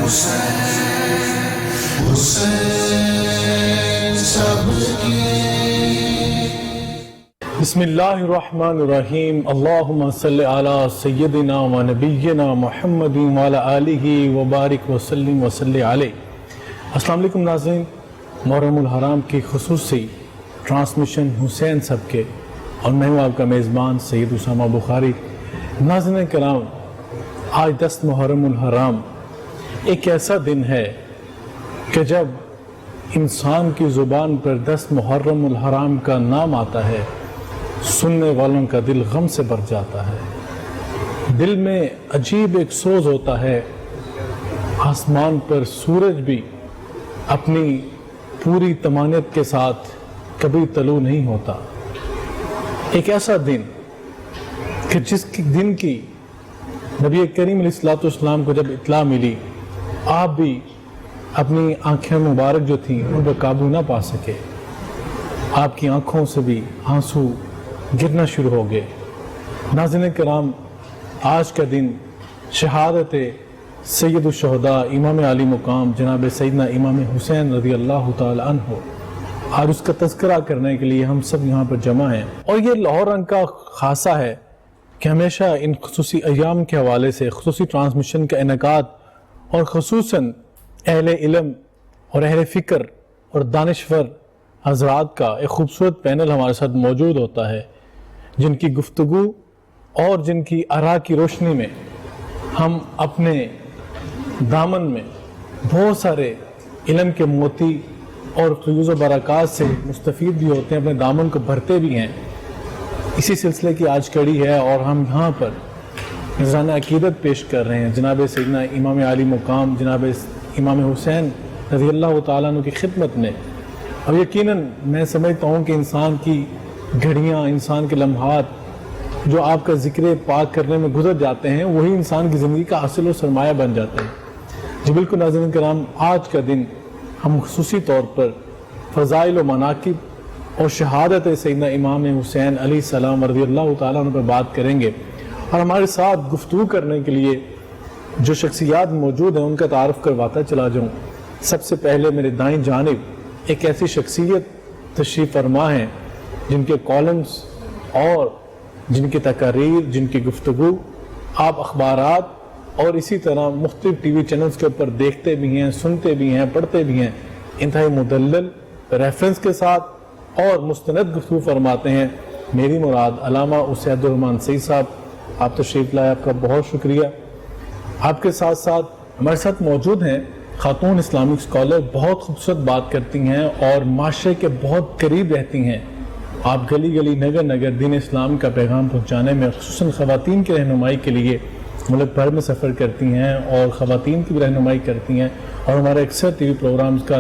بسم اللہ الرحمن الرحیم اللہم صلی علی سیدنا و نبینا محمد وعلی آلہ وبارک وسلم وصلی علیہ۔ السلام علیکم ناظرین، محرم الحرام کی خصوصی ٹرانسمیشن حسین سب کے، اور میں ہوں آپ کا میزبان سید اسامہ بخاری۔ ناظرین کرام، آج 10 محرم الحرام ایک ایسا دن ہے کہ جب انسان کی زبان پر 10 محرم الحرام کا نام آتا ہے، سننے والوں کا دل غم سے بھر جاتا ہے، دل میں عجیب ایک سوز ہوتا ہے۔ آسمان پر سورج بھی اپنی پوری تمانیت کے ساتھ کبھی طلوع نہیں ہوتا۔ ایک ایسا دن کہ جس دن کی نبی کریم علیہ السلام کو جب اطلاع ملی، آپ بھی اپنی آنکھیں مبارک جو تھیں ان پر قابو نہ پا سکے، آپ کی آنکھوں سے بھی آنسو گرنا شروع ہو گئے۔ ناظرین کرام، آج کا دن شہادت سید الشہداء امام علی مقام جناب سیدنا امام حسین رضی اللہ تعالی عنہ، اور اس کا تذکرہ کرنے کے لیے ہم سب یہاں پر جمع ہیں۔ اور یہ لاہور رنگ کا خاصہ ہے کہ ہمیشہ ان خصوصی ایام کے حوالے سے خصوصی ٹرانسمیشن کا انعقاد، اور خصوصاً اہل علم اور اہل فکر اور دانشور حضرات کا ایک خوبصورت پینل ہمارے ساتھ موجود ہوتا ہے، جن کی گفتگو اور جن کی آراء کی روشنی میں ہم اپنے دامن میں بہت سارے علم کے موتی اور فیوز و برکات سے مستفید بھی ہوتے ہیں، اپنے دامن کو بھرتے بھی ہیں۔ اسی سلسلے کی آج کڑی ہے، اور ہم یہاں پر نذرانہ عقیدت پیش کر رہے ہیں جناب سیدنا امام علی مقام جناب امام حسین رضی اللہ تعالیٰ عنہ کی خدمت میں۔ اور یقیناً میں سمجھتا ہوں کہ انسان کی گھڑیاں، انسان کے لمحات جو آپ کا ذکر پاک کرنے میں گزر جاتے ہیں، وہی انسان کی زندگی کا اصل و سرمایہ بن جاتے ہیں۔ جی بالکل ناظرین کرام، آج کا دن ہم خصوصی طور پر فضائل و مناقب اور شہادت سیدنا امام حسین علیہ السلام رضی اللہ تعالیٰ عنہ پر بات کریں گے، اور ہمارے ساتھ گفتگو کرنے کے لیے جو شخصیات موجود ہیں ان کا تعارف کرواتا چلا جاؤں۔ سب سے پہلے میرے دائیں جانب ایک ایسی شخصیت تشریف فرما ہیں جن کے کالمز اور جن کی تقاریر، جن کی گفتگو آپ اخبارات اور اسی طرح مختلف ٹی وی چینلز کے اوپر دیکھتے بھی ہیں، سنتے بھی ہیں، پڑھتے بھی ہیں، انتہائی مدلل ریفرنس کے ساتھ اور مستند گفتگو فرماتے ہیں۔ میری مراد علامہ اسید الرحمن سعید صاحب، آپ تشریف لائے، آپ کا بہت شکریہ۔ آپ کے ساتھ ساتھ ہمارے ساتھ موجود ہیں خاتون اسلامک اسکالر، بہت خوبصورت بات کرتی ہیں اور معاشرے کے بہت قریب رہتی ہیں۔ آپ گلی گلی نگر نگر دین اسلام کا پیغام پہنچانے میں خصوصاً خواتین کی رہنمائی کے لیے ملک بھر میں سفر کرتی ہیں اور خواتین کی بھی رہنمائی کرتی ہیں، اور ہمارے اکثر ٹی وی پروگرامز کا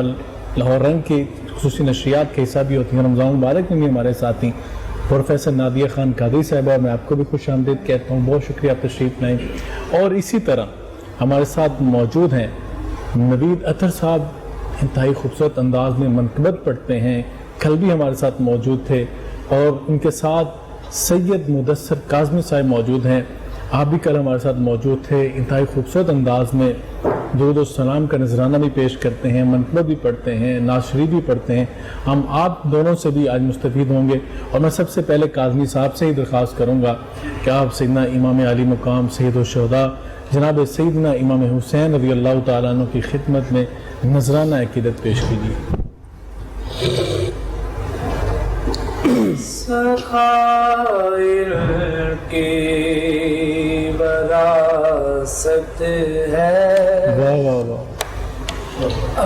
لاہور رنگ کی خصوصی نشریات کا حصہ بھی ہوتی ہیں۔ رمضان مبارک میں بھی ہمارے ساتھی پروفیسر نادیہ خان قادری صاحبہ، میں آپ کو بھی خوش آمدید کہتا ہوں، بہت شکریہ آپ تشریف لائیں۔ اور اسی طرح ہمارے ساتھ موجود ہیں نوید اطہر صاحب، انتہائی خوبصورت انداز میں منقبت پڑھتے ہیں، کل بھی ہمارے ساتھ موجود تھے، اور ان کے ساتھ سید مدثر کاظمی صاحب موجود ہیں، آپ بھی کل ہمارے ساتھ موجود تھے، انتہائی خوبصورت انداز میں درود و سلام کا نذرانہ بھی پیش کرتے ہیں، منقبت بھی پڑھتے ہیں، نعت شریف بھی پڑھتے ہیں۔ ہم آپ دونوں سے بھی آج مستفید ہوں گے، اور میں سب سے پہلے کاظمی صاحب سے ہی درخواست کروں گا کہ آپ سیدنا امام علی مقام سید الشہداء جناب سیدنا امام حسین رضی اللہ تعالیٰ عنہ کی خدمت میں نذرانہ عقیدت پیش کیجیے۔ سخائر کی وراثت ہے، واہ واہ واہ،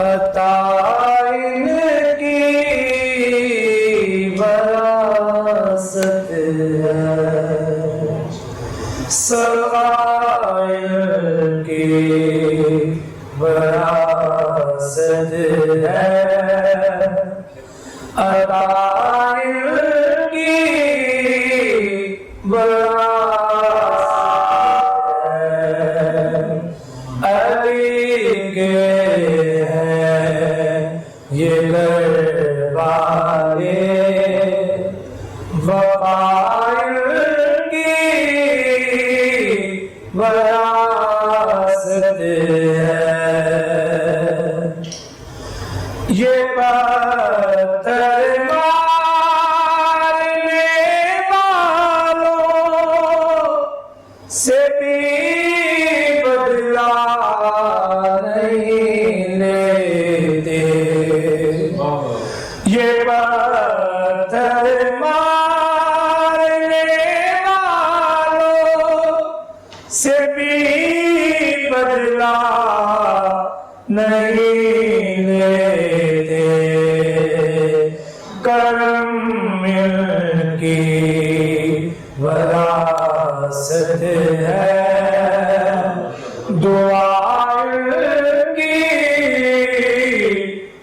عطائن کی وراثت ہے، سخائر کی وراثت ہے، عطائن علی کے ہیں یہ گھربارے وفائل کی وراثت ہے۔ یہ پتھر مارنے والوں سے بھی بدلا نہیں لیتے، یہ پتھر مارنے والوں سے بھی بدلا نہیں لیتے، کرم مل کی وراثت ہے، دعا کی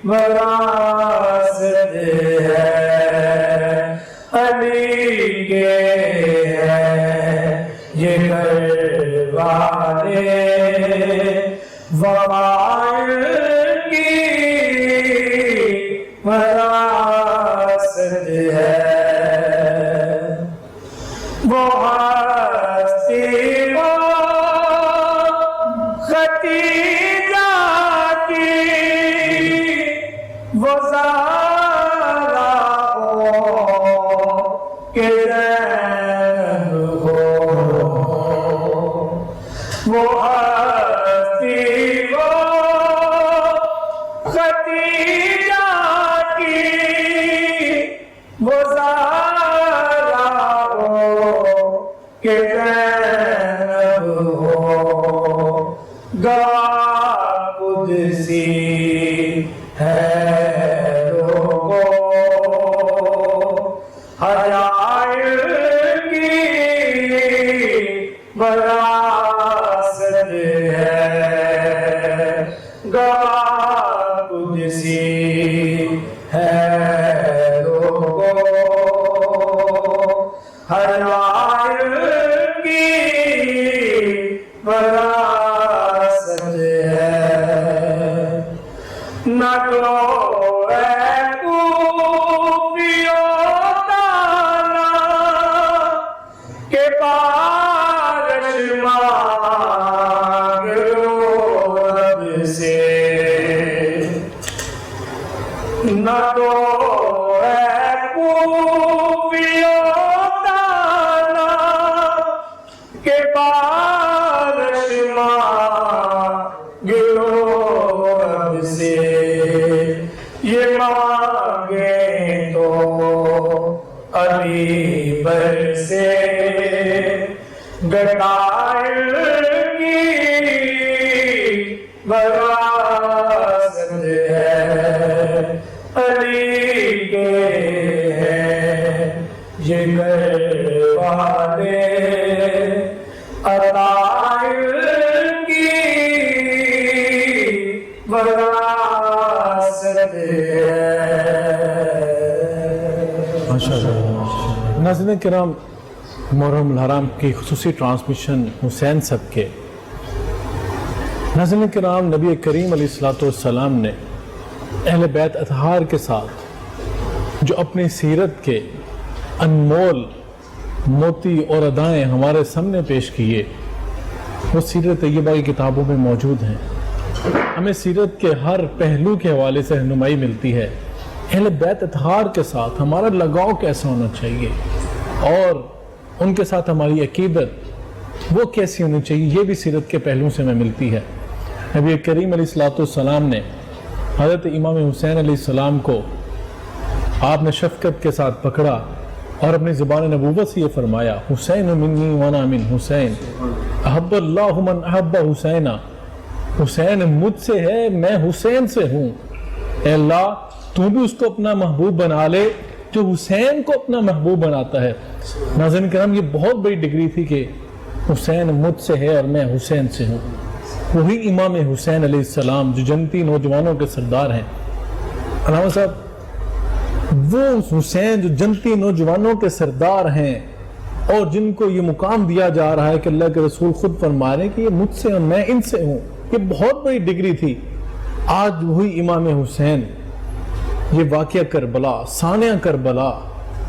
وراثت ہے، علی کے ہیں یہ گھروالے، وبائل کی وراثت ہے، وہ ہستی وہ ختیجہ کی، وہ زہرا ہو کہ زینب ہو، وہ ہستی وہ ختیجہ کی، وہ زہرا ہو کہ زینب ہو، گواہ قدسی ہے لوگوں، حجائر کی وراثت ہے، گواہ قدسی ہے لوگوں، حجائر کی وراثت ہے، نہ تو اے کوفیوں تانا کہ بارش مانگ لو رب سے، نہ تو اے کوفیوں تانا کہ بارش مانگ لو رب سے، یہ مانگیں تو علی بر سے، گٹائل کی وراثت ہے، علی کے ہیں یہ گھروالے، عطائل کی وراثت ہے۔ ماشاءاللہ۔ ناظرین کرام، محرم الحرام کی خصوصی ٹرانسمیشن حسین صاحب کے، ناظرین کرام، نبی کریم علیہ السلام نے اہل بیت اطہار کے ساتھ جو اپنی سیرت کے انمول موتی اور ادائیں ہمارے سامنے پیش کیے، وہ سیرت طیبہ کی کتابوں میں موجود ہیں۔ ہمیں سیرت کے ہر پہلو کے حوالے سے رہنمائی ملتی ہے، اہل بیت اطہار کے ساتھ ہمارا لگاؤ کیسا ہونا چاہیے اور ان کے ساتھ ہماری عقیدت وہ کیسی ہونی چاہیے، یہ بھی سیرت کے پہلوؤں سے ہمیں ملتی ہے۔ نبی کریم علیہ السلام نے حضرت امام حسین علیہ السلام کو آپ نے شفقت کے ساتھ پکڑا اور اپنی زبان نبوت سے یہ فرمایا، حسین منی وانا من حسین، احب اللہ من احب حسینہ، حسین مجھ سے ہے، میں حسین سے ہوں، اے اللہ تو بھی اس کو اپنا محبوب بنا لے جو حسین کو اپنا محبوب بناتا ہے۔ ناظرین کرام، یہ بہت بڑی ڈگری تھی کہ حسین مجھ سے ہے اور میں حسین سے ہوں۔ وہی امام حسین علیہ السلام جو جنتی نوجوانوں کے سردار ہیں۔ علامہ صاحب، وہ حسین جو جنتی نوجوانوں کے سردار ہیں اور جن کو یہ مقام دیا جا رہا ہے کہ اللہ کے رسول خود فرما رہے ہیں کہ یہ مجھ سے اور میں ان سے ہوں، یہ بہت بڑی ڈگری تھی۔ آج وہی امام حسین، یہ واقعہ کربلا، ثانیہ کربلا،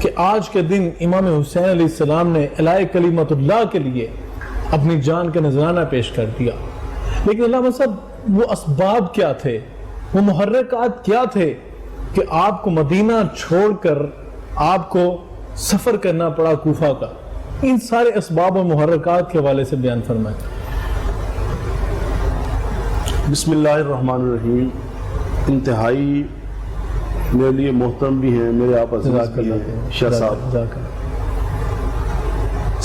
کہ آج کے دن امام حسین علیہ السلام نے اعلاء کلمت اللہ کے لیے اپنی جان کا نذرانہ پیش کر دیا۔ لیکن علامہ صاحب، وہ اسباب کیا تھے، وہ محرکات کیا تھے کہ آپ کو مدینہ چھوڑ کر آپ کو سفر کرنا پڑا کوفہ کا؟ ان سارے اسباب اور محرکات کے حوالے سے بیان فرمائیں۔ بسم اللہ الرحمن الرحیم۔ انتہائی میرے لیے محترم بھی ہیں، میرے آپ عزیز بھی ہیں شاہ صاحب،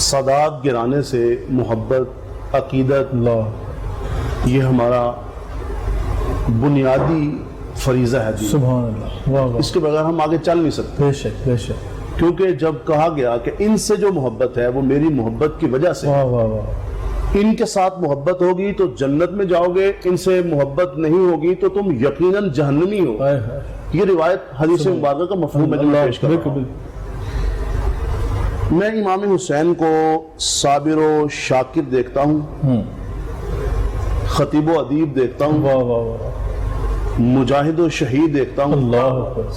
سادات گرانے سے محبت، عقیدت، اللہ، یہ ہمارا بنیادی فریضہ ہے دین۔ سبحان اللہ، واہ واہ، اس کے بغیر ہم آگے چل نہیں سکتے، بے شک بے شک، کیونکہ جب کہا گیا کہ ان سے جو محبت ہے وہ میری محبت کی وجہ سے، واہ واہ واہ، ان کے ساتھ محبت ہوگی تو جنت میں جاؤ گے، ان سے محبت نہیں ہوگی تو تم یقیناً جہنمی ہو۔ ہائے ہائے، یہ روایت حدیث مبارکہ کا مفہوم ہے جو میں پیش کر رہا ہوں۔ میں امام حسین کو صابر و شاکر دیکھتا ہوں، خطیب و ادیب دیکھتا ہوں، واہ واہ واہ، مجاہد و شہید دیکھتا ہوں، اللہ اکبر،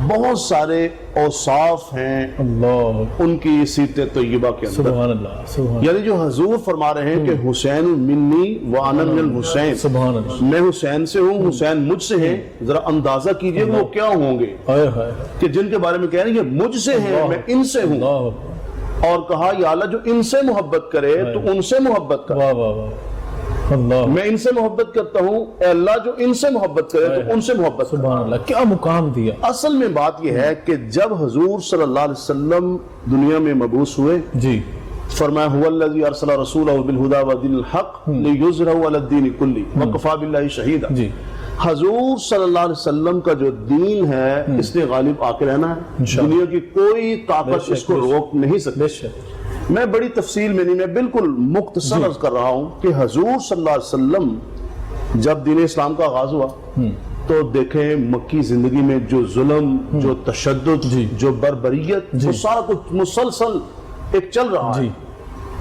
بہت سارے اوصاف ہیں اللہ، ان کی سیرت طیبہ کے اندر، سبحان اللہ، سبحان یعنی جو حضور فرما رہے ہیں کہ حسین منی وانا من الحسین، سبحان اللہ، میں حسین سے ہوں، حسین مجھ سے ہیں، ذرا اندازہ کیجئے وہ کیا ہوں گے ہائے ہائے، کہ جن کے بارے میں کہہ رہے ہیں کہ مجھ سے ہیں، میں ان سے ہوں، اللہ اکبر، اور کہا یا اللہ جو ان سے محبت کرے تو ان سے محبت کر، واہ واہ واہ، اللہ، میں ان سے محبت کرتا ہوں، اے اللہ جو ان سے محبت کرے تو ان سے محبت کر۔ سبحان اللہ، کیا مقام دیا، اصل میں بات یہ ہے کہ جب حضور صلی اللہ علیہ وسلم دنیا میں مبعوث ہوئے، جی، فرمایا هو الذی ارسل رسولہ بالہدی ودین الحق لیظہرہ علی الدین کلہ وکفی باللہ شہیدا۔ جی، حضور صلی اللہ علیہ وسلم کا جو دین ہے اس نے غالب آ کے رہنا ہے، انشاءاللہ، دنیا کی کوئی طاقت اس کو روک نہیں سکتی۔ بے شک، میں بڑی تفصیل میں نہیں، میں بالکل مختصر عرض کر رہا ہوں کہ حضور صلی اللہ علیہ وسلم جب دین اسلام کا آغاز ہوا تو دیکھیں مکی زندگی میں جو ظلم، جو تشدد، جی، جو بربریت، وہ سارا کچھ مسلسل ایک چل رہا ہے۔ جی،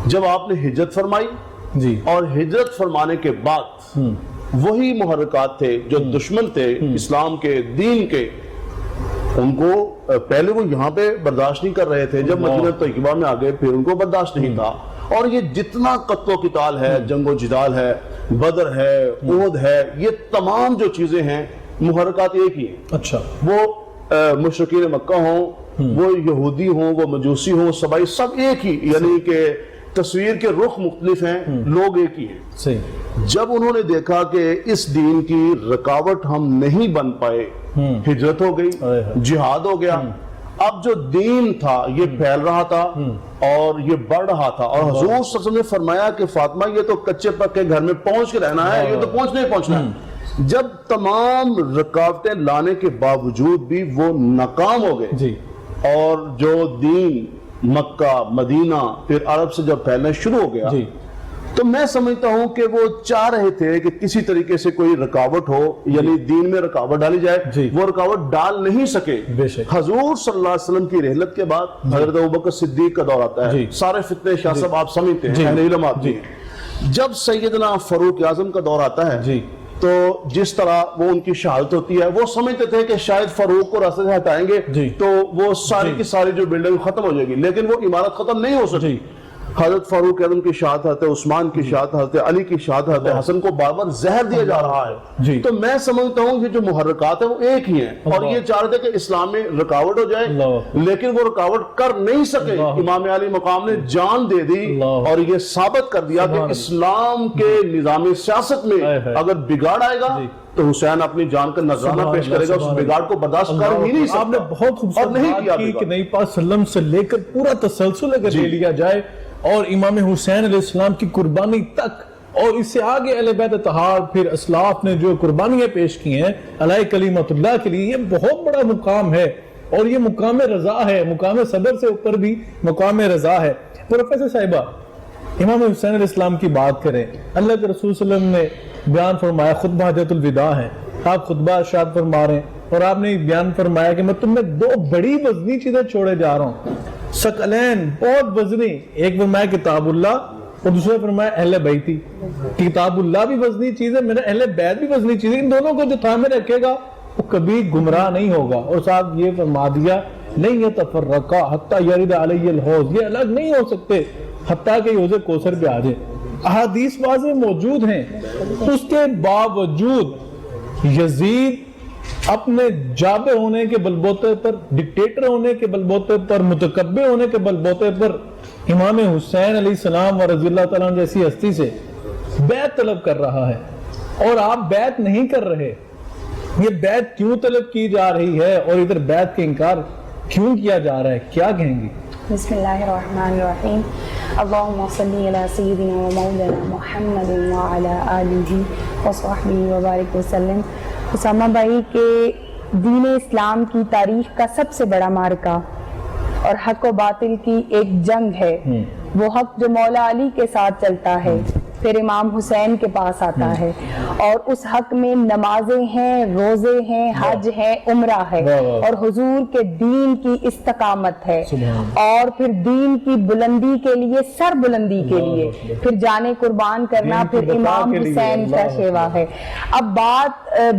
جب آپ نے ہجرت فرمائی جی، اور ہجرت فرمانے کے بعد وہی محرکات تھے جو دشمن تھے اسلام کے، دین کے، ان کو پہلے وہ یہاں پہ برداشت نہیں کر رہے تھے، جب مدینہ طیبہ میں آگے پھر ان کو برداشت نہیں تھا۔ اور یہ جتنا قتل و قتال ہے، جنگ و جدال ہے، بدر ہے، احد ہے، یہ تمام جو چیزیں ہیں محرکات ایک ہی ہیں۔ اچھا، وہ مشرکین مکہ ہوں، وہ یہودی ہوں، وہ مجوسی ہوں، سبائی، سب ایک ہی، یعنی کہ تصویر کے رخ مختلف ہیں، لوگ ایک ہی ہیں۔ صحیح، جب انہوں نے دیکھا کہ اس دین کی رکاوٹ ہم نہیں بن پائے، ہجرت ہو گئی، جہاد ہو گیا، اب جو دین تھا یہ پھیل رہا تھا اور یہ بڑھ رہا تھا، اور حضور صلی اللہ علیہ وسلم نے فرمایا کہ فاطمہ یہ تو کچے پکے گھر میں پہنچ کے رہنا ہے، یہ تو پہنچنا ہے۔ جب تمام رکاوٹیں لانے کے باوجود بھی وہ ناکام ہو گئے، جی، اور جو دین مکہ، مدینہ، پھر عرب سے جب پھیلنا شروع ہو گیا، جی، تو میں سمجھتا ہوں کہ وہ چاہ رہے تھے کہ کسی طریقے سے کوئی رکاوٹ ہو، یعنی دین میں رکاوٹ ڈالی جائے، جی، وہ رکاوٹ ڈال نہیں سکے۔ بے شک، حضور صلی اللہ علیہ وسلم کی رحلت کے بعد حضرت ابوبکر صدیق کا دور آتا ہے، جی، سارے فتنے شاہ صاحب آپ سمجھتے ہیں، جی، اہل علم آتے جی، ہیں۔ جب سیدنا فاروق اعظم کا دور آتا ہے، جی، تو جس طرح وہ ان کی شہادت ہوتی ہے، وہ سمجھتے تھے کہ شاید فاروق کو راستے سے ہٹائیں گے جی، تو وہ ساری جی، کی ساری جو بلڈنگ ختم ہو جائے گی، لیکن وہ عمارت ختم نہیں ہو سکتی۔ جی، حضرت فاروق اعظم کی شہادت، حضرت عثمان کی شہادت، حضرت علی کی شہادت، حضرت حسن کو بار بار زہر دیا جا رہا ہے، جی، تو میں سمجھتا ہوں یہ جو محرکات ہیں وہ ایک ہی ہیں، اور یہ چاہ رہے تھے کہ اسلام میں رکاوٹ ہو جائے، اللہ، لیکن وہ رکاوٹ کر نہیں سکے۔ اللہ، امام علی مقام نے جان دے دی اللہ، اور یہ ثابت کر دیا کہ سبحان اسلام کے نظام سیاست میں اگر بگاڑ آئے گا جی، تو حسین اپنی جان کا نذرانہ سبحان پیش کرے گا، اللہ، اس بگاڑ کو برداشت کر ہی نہیں سکتا۔ آپ نے بہت خوبصورت اور نہیں کیا بات کی بگاڑ۔ کہ نبی پاک صلی اللہ علیہ وسلم سے لے کر پورا تسلسل اگر لے لیا جائے اور امام حسین علیہ السلام کی قربانی تک، اور اس سے آگے اہل بیت اطہار، پھر اسلاف نے جو قربانیاں پیش کی ہیں علیہ کلمۃ اللہ کے لیے، یہ بہت بڑا مقام ہے، اور یہ مقام رضا ہے، مقام صبر سے اوپر بھی مقام رضا ہے۔ پروفیسر صاحبہ، امام حسین علیہ السلام کی بات کریں، اللہ کے رسول صلی اللہ علیہ وسلم نے بیان فرمایا، خطبہ حجۃ الوداع ہے، آپ خطبہ ارشاد فرما رہے ہیں، اور آپ نے بیان فرمایا کہ میں تم میں دو بڑی وزنی چیزیں چھوڑے جا رہا ہوں، ثقلین، بہت وزنی، ایک فرمایا کتاب اللہ اور دوسرا فرمایا اہل بیتی۔ کتاب اللہ بھی وزنی چیز ہے، میرا اہل بیت بھی وزنی چیز ہے، ان دونوں کو جو تھامے رکھے گا وہ کبھی گمراہ نہیں ہوگا۔ اور صاحب یہ فرما دیا نہیں یتفرقا حتی یرد علی الحوض، یہ الگ نہیں ہو سکتے حتیٰ کہ حوض کوثر پہ آ جائے۔ احادیث واضح موجود ہیں، اس کے باوجود یزید اپنے جابر ہونے کے بلبوتے پر، ڈکٹیٹر ہونے کے بلبوتے پر، متکبر ہونے کے بلبوتے پر امام حسین علیہ السلام و رضی اللہ تعالیٰ جیسی ہستی سے بیعت طلب کر رہا ہے، اور آپ بیعت نہیں کر رہے. یہ بیعت کیوں طلب کی جا رہی ہے اور ادھر بیعت کے انکار کیوں کیا جا رہا ہے؟ کیا کہیں گی؟ بسم اللہ الرحمن الرحیم. اللہم صلی علی سیدنا و مولانا محمد وعلی آلہ وصحبہ وبارک وسلم. اسامہ بھائی کے دین اسلام کی تاریخ کا سب سے بڑا معرکہ اور حق و باطل کی ایک جنگ ہے. وہ حق جو مولا علی کے ساتھ چلتا ہے، پھر امام حسین کے پاس آتا ہے، اور اس حق میں نمازیں ہیں، روزے ہیں، حج ہے، عمرہ ہے، اور حضور کے دین کی استقامت ہے، اور پھر دین کی بلندی کے لیے، سر بلندی کے لیے پھر جانے قربان کرنا، پھر امام حسین کا شیوا ہے. اب بات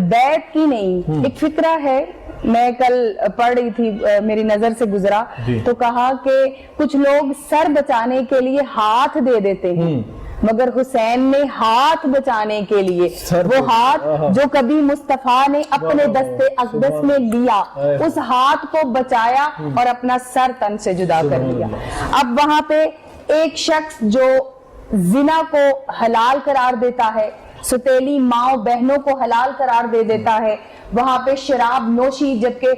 بیعت کی نہیں، ایک فکرہ ہے. میں کل پڑھ رہی تھی، میری نظر سے گزرا تو کہا کہ کچھ لوگ سر بچانے کے لیے ہاتھ دے دیتے ہیں، مگر حسین نے ہاتھ بچانے کے لیے وہ ہاتھ جو کبھی مصطفیٰ نے اپنے دستے اقدس میں لیا، اس ہاتھ کو بچایا اور اپنا سر تن سے جدا کر لیا. اب وہاں پہ ایک شخص جو زنا کو حلال قرار دیتا ہے، ستیلی ماں بہنوں کو حلال قرار دے دیتا ہے، وہاں پہ شراب نوشی، جبکہ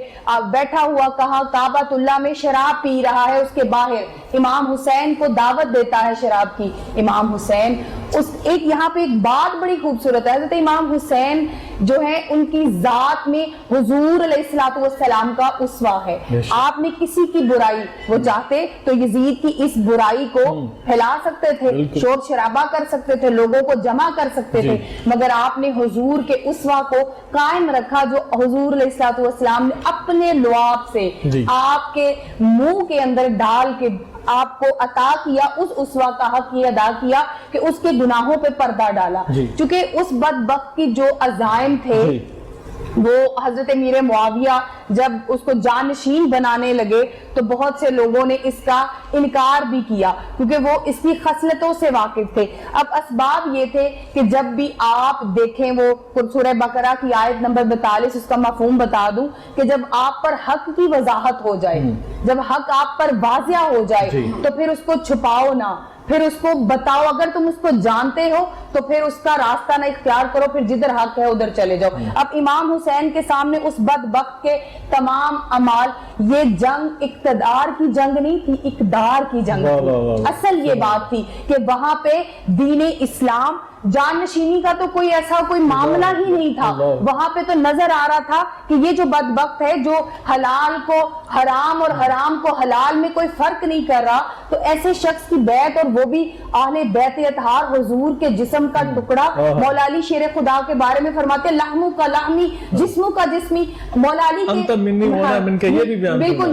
بیٹھا ہوا کہاں کعبۃ اللہ میں شراب پی رہا ہے، اس کے باہر امام حسین کو دعوت دیتا ہے شراب کی. امام حسین ایک یہاں پہ ایک بات بڑی خوبصورت ہے. حضرت امام حسین جو ہے ان کی ذات میں حضور علیہ الصلوۃ والسلام کا اسوہ ہے. آپ نے کسی کی برائی وہ چاہتے تو یزید کی اس برائی کو پھیلا سکتے تھے، شور شرابہ کر سکتے تھے، لوگوں کو جمع کر سکتے تھے، مگر آپ نے حضور کے اسوہ کو قائم رکھا، جو حضور علیہ الصلوۃ والسلام نے اپنے لعاب سے آپ کے منہ کے اندر ڈال کے آپ کو عطا کیا. اس اسوہ کا حق یہ ادا کیا کہ اس کے گناہوں پہ پردہ ڈالا. چونکہ اس بدبخت کی جو عزائم تھے وہ حضرت امیر معاویہ جب اس کو جانشین بنانے لگے تو بہت سے لوگوں نے اس کا انکار بھی کیا، کیونکہ وہ اس کی خصلتوں سے واقف تھے. اب اسباب یہ تھے کہ جب بھی آپ دیکھیں، وہ سورہ بقرہ کی آیت نمبر 42، اس کا مفہوم بتا دوں کہ جب آپ پر حق کی وضاحت ہو جائے، جب حق آپ پر واضح ہو جائے تو پھر اس کو چھپاؤ نہ، پھر اس کو بتاؤ. اگر تم اس کو جانتے ہو تو پھر اس کا راستہ نہ اختیار کرو، پھر جدھر حق ہے ادھر چلے جاؤ. اب امام حسین کے سامنے اس بدبخت کے تمام اعمال، یہ جنگ اقتدار کی جنگ نہیں تھی، اقدار کی جنگ تھی. اصل یہ بات تھی کہ وہاں پہ دین اسلام جانشینی کا تو کوئی ایسا کوئی معاملہ ہی نہیں تھا. وہاں پہ تو نظر آ رہا تھا کہ یہ جو بدبخت ہے، جو حلال کو حرام اور حرام کو حلال میں کوئی فرق نہیں کر رہا، تو ایسے شخص کی بیعت، اور وہ بھی اہل بیت اطہار، حضور کے جسم کا ٹکڑا. مولا علی شیر خدا کے بارے میں فرماتے ہیں لحمو کا لحمی، جسموں کا جسمی. مولا علی بالکل،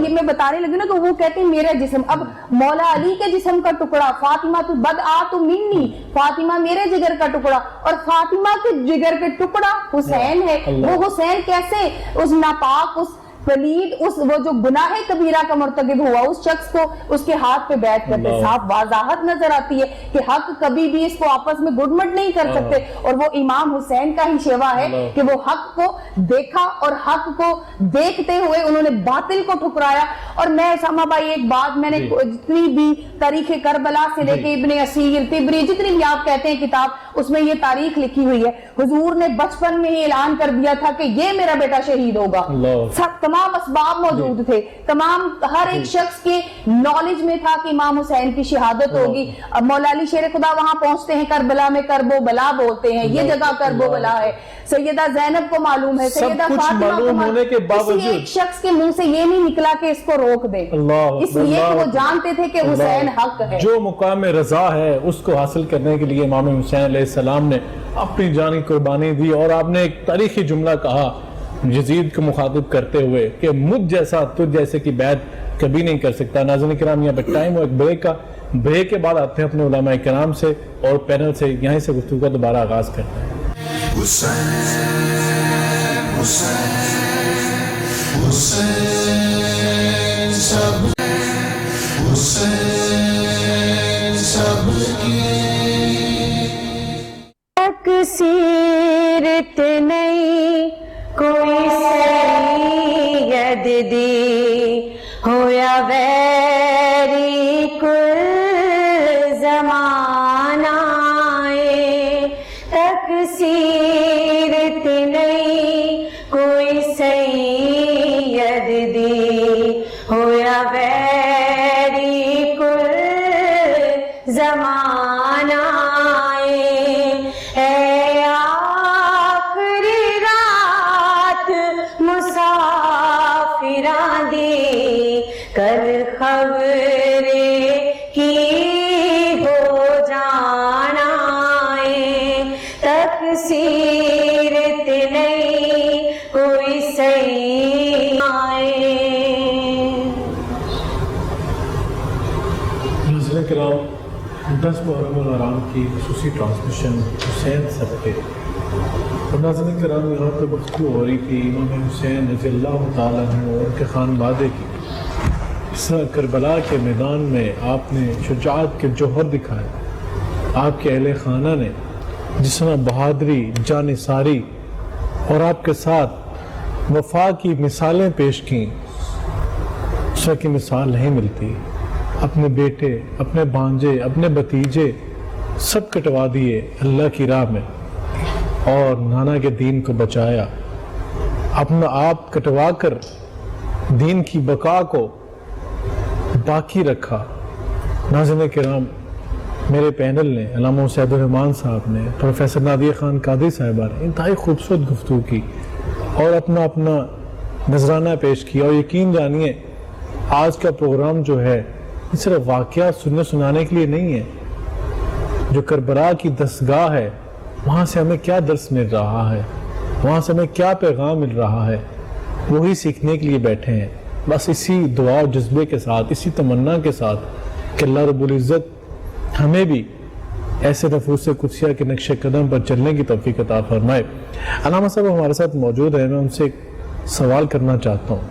یہ میں بتانے لگی نا کہ وہ کہتے ہیں میرا جسم. اب مولا علی کے جسم کا ٹکڑا، فاطمہ تو بدآت منی، فاطمہ میرے جگر کا ٹکڑا، اور فاطمہ کے جگر کے ٹکڑا حسین ہے. وہ حسین کیسے اس ناپاک، اس پلید، اس وہ جو گناہ کبیرہ کا مرتکب ہوا اس شخص کو اس کے ہاتھ پہ بیعت کرتے؟ صاف وضاحت نظر آتی ہے کہ حق کبھی بھی اس کو آپس میں گڈمٹ نہیں کر سکتے. اور وہ امام حسین کا ہی شیوا ہے کہ وہ حق کو دیکھا اور حق کو دیکھتے ہوئے انہوں نے باطل کو ٹھکرایا. اور میں اسامہ بھائی ایک بات، میں نے جتنی بھی تاریخ کربلا سے لے کے ابن اسیر، طبری، جتنی بھی آپ کہتے ہیں کتاب، اس میں یہ تاریخ لکھی ہوئی ہے. حضور نے بچپن میں ہی اعلان کر دیا تھا کہ یہ میرا بیٹا شہید ہوگا. تمام اسباب موجود تھے، تمام ہر ایک شخص کے نالج میں تھا کہ امام حسین کی شہادت ہوگی. اب مولا علی شیر خدا وہاں پہنچتے ہیں، کربلا میں کرب و بلا بولتے ہیں، یہ جگہ کرب و بلا ہے. سیدہ زینب کو معلوم ہے، سیدہ فاطمہ کو معلوم ہے، کسی ایک شخص کے منہ سے یہ نہیں نکلا کہ اس کو روک دے، اس لیے کہ وہ جانتے تھے کہ حسین حق ہے. جو مقام رضا ہے اس کو حاصل کرنے کے لیے امام حسین علیہ السلام نے اپنی جانی قربانی دی. اور آپ نے ایک تاریخی جملہ کہا یزید کو مخاطب کرتے ہوئے کہ مجھ جیسا تجھ جیسے کی بیعت کبھی نہیں کر سکتا. ناظرین کرام، یہاں پہ ٹائم ہو ایک بریک کا، بریک کے بعد آتے ہیں اپنے علماء کرام سے اور پینل سے یہیں سے گفتگو کا دوبارہ آغاز کرتے ہیں. حسین سب کی سیرت نہیں کوئی سید دی ہو یا ویری کل زمانہ تک سیرت نہیں کوئی سید دی ہو یا ویری کل زمانہ اے آخری رات مسافراں دی کل خبر کی ہو جانا تک سیرت نہیں کوئی صحیح ناظرین کرام 10 محرم الحرام کی خصوصی ٹرانسمیشن حسین سب پہ، اور ناظرین کرام یہاں پہ گفتگو ہو رہی تھی امام حسین رضی اللہ تعالیٰ عنہ اور ان کے خانوادے کی۔ اس طرح کربلا کے میدان میں آپ نے شجاعت کے جوہر دکھائے، آپ کے اہل خانہ نے جس طرح بہادری، جانثاری اور آپ کے ساتھ وفا کی مثالیں پیش کیں، اس طرح کی مثال نہیں ملتی۔ اپنے بیٹے، اپنے بھانجے، اپنے بھتیجے سب کٹوا دیے اللہ کی راہ میں اور نانا کے دین کو بچایا، اپنا آپ کٹوا کر دین کی بقا کو باقی رکھا۔ ناظرین کرام، میرے پینل نے علامہ سید الرحمان صاحب نے، پروفیسر نادیہ خان قادری صاحبہ نے انتہائی خوبصورت گفتگو کی اور اپنا نذرانہ پیش کیا، اور یقین جانیے آج کا پروگرام جو ہے صرف واقعات سننے سنانے کے لیے نہیں ہے، جو کربلا کی دستگاہ ہے وہاں سے ہمیں کیا درس مل رہا ہے، وہاں سے ہمیں کیا پیغام مل رہا ہے، وہی سیکھنے کے لیے بیٹھے ہیں۔ بس اسی دعا و جذبے کے ساتھ، اسی تمنا کے ساتھ کہ اللہ رب العزت ہمیں بھی ایسے نفوس قدسیہ کے نقش قدم پر چلنے کی توفیق عطا فرمائے۔ علامہ صاحب ہمارے ساتھ موجود ہیں، میں ان سے ایک سوال کرنا چاہتا ہوں۔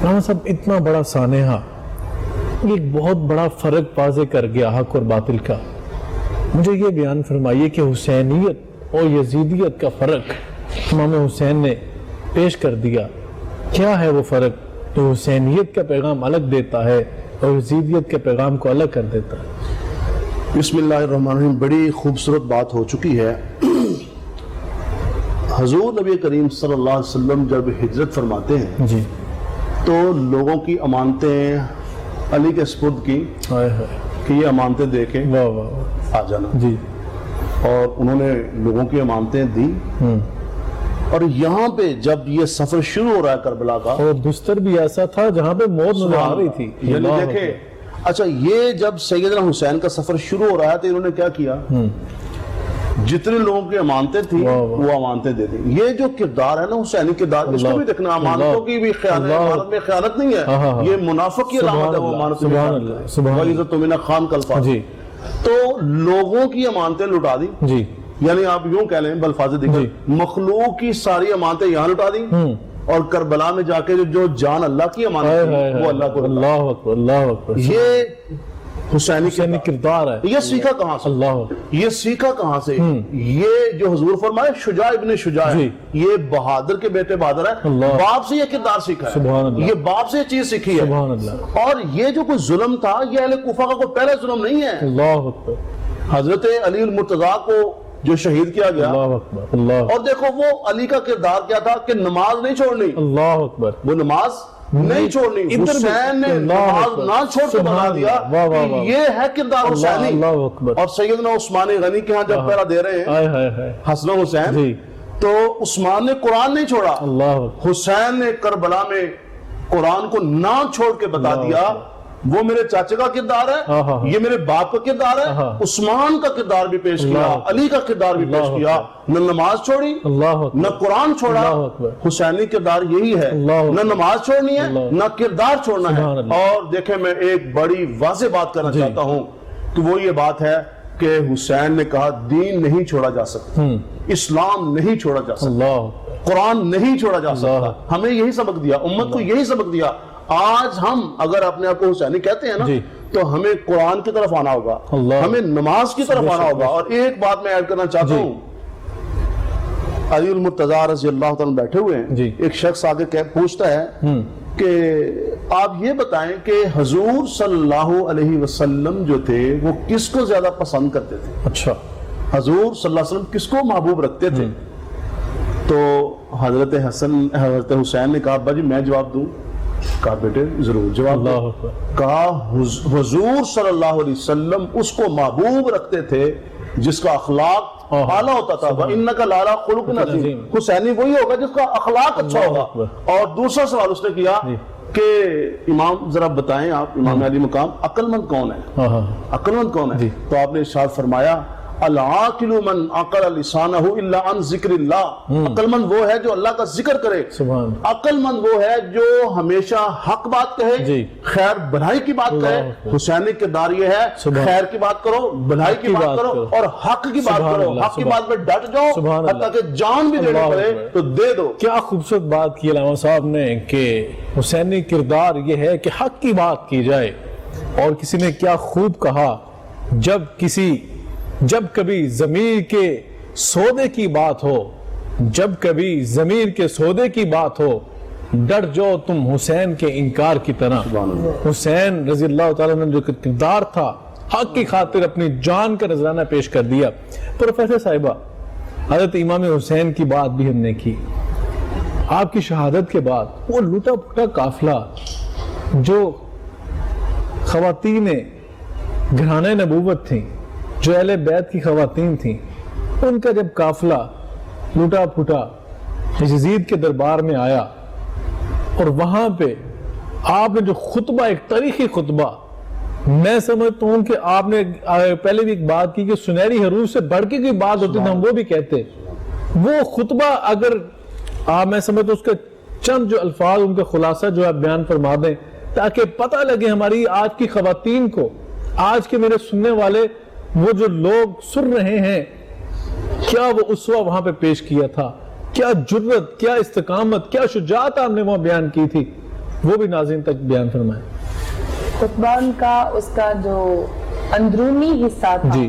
علامہ صاحب، اتنا بڑا سانحہ، ایک بہت بڑا فرق واضح کر گیا حق اور باطل کا، مجھے یہ بیان فرمائیے کہ حسینیت اور یزیدیت کا فرق امام حسین نے پیش کر دیا، کیا ہے وہ فرق جو حسینیت کا پیغام الگ دیتا ہے اور یزیدیت کے پیغام کو الگ کر دیتا ہے؟ بسم اللہ الرحمن الرحیم۔ بڑی خوبصورت بات ہو چکی ہے۔ حضور نبی کریم صلی اللہ علیہ وسلم جب ہجرت فرماتے ہیں جی تو لوگوں کی امانتیں علی کے سپرد کی کہ یہ امانتیں دے کے واہ واہ آ جانا، جی، اور انہوں نے لوگوں کی امانتیں دی۔ اور یہاں پہ جب یہ سفر شروع ہو رہا ہے کربلا کا، اور بستر بھی ایسا تھا جہاں پہ موت نظر آ رہی تھی، یعنی دیکھیں، اچھا یہ جب سیدنا حسین کا سفر شروع ہو رہا ہے تو انہوں نے کیا کیا، جتنے لوگوں کی امانتیں تھیں وہ امانتیں دے دیں۔ یہ جو کردار ہے نا حسینی کردار، اس کو بھی دیکھنا، امانتوں کی بھی خیانت، امانت میں خیانت نہیں ہے، یہ منافق کی علامت ہے، وہ امانت میں وَلِذَتُ مِنَ خَانْ کَالْفَاتِ۔ جی، تو لوگوں کی امانتیں لٹا دی، جی، یعنی آپ یوں کہہ لیں بالفاظ دیگر، مخلوق کی ساری امانتیں یہاں لٹا دی، اور کربلا میں جا کے جو جان اللہ کی امانت تھی وہ اللہ کو، اللہ اکبر، اللہ اکبر، یہ حسینی کردار ہے۔ یہ سیکھا کہاں سے؟ اللہ اکبر، یہ سیکھا کہاں سے؟ یہ جو حضور فرمائے شجاع ابن شجاع ہے، یہ بہادر کے بیٹے بہادر ہے، باپ سے یہ کردار سیکھا ہے، سبحان اللہ، یہ باپ سے یہ چیز سیکھی ہے، سبحان اللہ۔ اور یہ جو کوئی ظلم تھا یہ اہل کوفہ کا کوئی پہلا ظلم نہیں ہے۔ اللہ اکبر، حضرت علی المرتضیٰ کو جو شہید کیا گیا، اللہ اکبر، اللہ، اور دیکھو وہ علی کا کردار کیا تھا کہ نماز نہیں چھوڑنی، اللہ اکبر، وہ نماز نہیں چھوڑنی، حسین نے نماز نہ چھوڑ کے بتا دیا کہ یہ ہے کردار حسینی۔ اللہ اکبر۔ اور سیدنا عثمان غنی کے ہاں جب پہرا دے رہے ہیں حسن و حسین، تو عثمان نے قرآن نہیں چھوڑا، اللہ، حسین نے کربلا میں قرآن کو نہ چھوڑ کے بتا دیا وہ میرے چاچے کا کردار ہے، یہ میرے باپ کا کردار ہے، عثمان کا کردار بھی پیش کیا، علی کا کردار بھی پیش کیا، نہ نماز چھوڑی نہ قرآن چھوڑا، حسینی کردار یہی ہے، نہ نماز چھوڑنی ہے نہ کردار چھوڑنا ہے۔ اور دیکھیں میں ایک بڑی واضح بات کرنا چاہتا ہوں کہ وہ یہ بات ہے کہ حسین نے کہا دین نہیں چھوڑا جا سکتا، اسلام نہیں چھوڑا جا سکتا، قرآن نہیں چھوڑا جا سکتا۔ ہمیں یہی سبق دیا، امت کو یہی سبق دیا۔ آج ہم اگر اپنے آپ کو حسینی کہتے ہیں نا تو ہمیں قرآن کی طرف آنا ہوگا، ہمیں نماز کی طرف آنا ہوگا۔ اور ایک بات میں ایڈ کرنا چاہتا ہوں علی المرتضیٰ رضی اللہ تعالیٰ بیٹھے ہوئے ہیں. جی. ایک شخص آگے پوچھتا ہے کہ آپ یہ بتائیں کہ حضور صلی اللہ علیہ وسلم جو تھے وہ کس کو زیادہ پسند کرتے تھے؟ اچھا. حضور صلی اللہ علیہ وسلم کس کو محبوب رکھتے تھے؟ تو حضرت حسین نے کہا ابا جی میں جواب دوں؟ کہا بیٹے ضرور جواب اللہ دو. اکبر. کہا حضور صلی اللہ علیہ وسلم اس کو محبوب رکھتے تھے جس کا اخلاق اعلیٰ ہوتا تھا. وَإِنَّكَ لَعَلَىٰ خُلُقٍ عَظِيمٍ. حسینی وہی ہوگا جس کا اخلاق اچھا ہوگا. اور دوسرا سوال اس نے کیا کہ امام ذرا بتائیں آپ امام علی مقام عقل مند کون ہے؟ عقل مند کون ہے؟ تو آپ نے ارشاد فرمایا العاقل من عقل لسانہ الا عن ذکر اللہ. عقل مند وہ ہے جو اللہ کا ذکر کرے. عقل مند وہ ہے جو ہمیشہ حق بات کہے, خیر بھلائی کی بات کہے. حسینی کردار یہ ہے خیر کی بات کرو, بھلائی کی بات کرو اور حق کی بات کرو. حق کی بات پہ ڈٹ جاؤ, حتیٰ کہ جان بھی دینی پڑے تو دے دو. کیا خوبصورت بات کی علامہ صاحب نے کہ حسینی کردار یہ ہے کہ حق کی بات کی جائے. اور کسی نے کیا خوب کہا, جب کبھی ضمیر کے سودے کی بات ہو, جب کبھی ضمیر کے سودے کی بات ہو, ڈر جاؤ تم حسین کے انکار کی طرح. حسین رضی اللہ تعالیٰ نے جو کردار تھا حق کی خاطر اپنی جان کا نذرانہ پیش کر دیا. پروفیسر صاحبہ, حضرت امام حسین کی بات بھی ہم نے کی. آپ کی شہادت کے بعد وہ لوٹا پھوٹا قافلہ جو خواتین گھرانہ نبوت تھیں, جو اہل بیت کی خواتین تھیں, ان کا جب قافلہ لوٹا پھوٹا یزید کے دربار میں آیا اور وہاں پہ آپ نے جو خطبہ, ایک تاریخی خطبہ, میں سمجھتا ہوں کہ آپ نے پہلے بھی ایک بات کی کہ سنہری حروف سے بڑھ کے کوئی بات ہوتی تھی ہم وہ بھی کہتے. وہ خطبہ اگر آپ, میں سمجھتا ہوں اس کے چند جو الفاظ, ان کا خلاصہ جو آپ بیان فرما دیں تاکہ پتہ لگے ہماری آج کی خواتین کو, آج کے میرے سننے والے وہ جو لوگ سن رہے ہیں, کیا وہ اسوہ وہاں پہ پیش کیا تھا, کیا جرت, کیا استقامت, کیا شجاعت آپ نے وہاں بیان کی تھی, وہ بھی ناظرین تک بیان فرمائیں. خطبہ کا اس کا جو اندرونی حصہ تھا